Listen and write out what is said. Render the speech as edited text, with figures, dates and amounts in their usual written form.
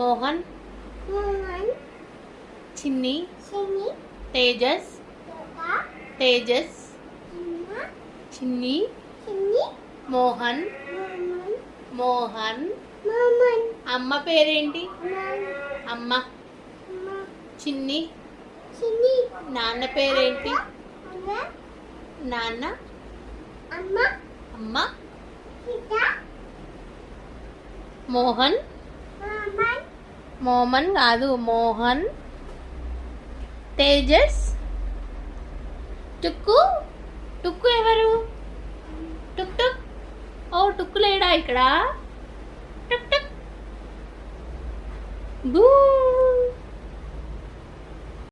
మోహన్, చిన్ని, తేజస్, తేజస్, చిన్ని, మోహన్, మోహన్. అమ్మ పేరేంటి? అమ్మ. చిన్ని. నాన్న పేరేంటి? నాన్న. అమ్మ. మోహన్. మోమన్ కాదు, మోహన్. తేజస్. టుక్కు. టుక్కు ఎవరు? టుక్ టుక్. ఓ టుక్కు లేడా ఇక్కడ? టుక్ టుక్. బూ.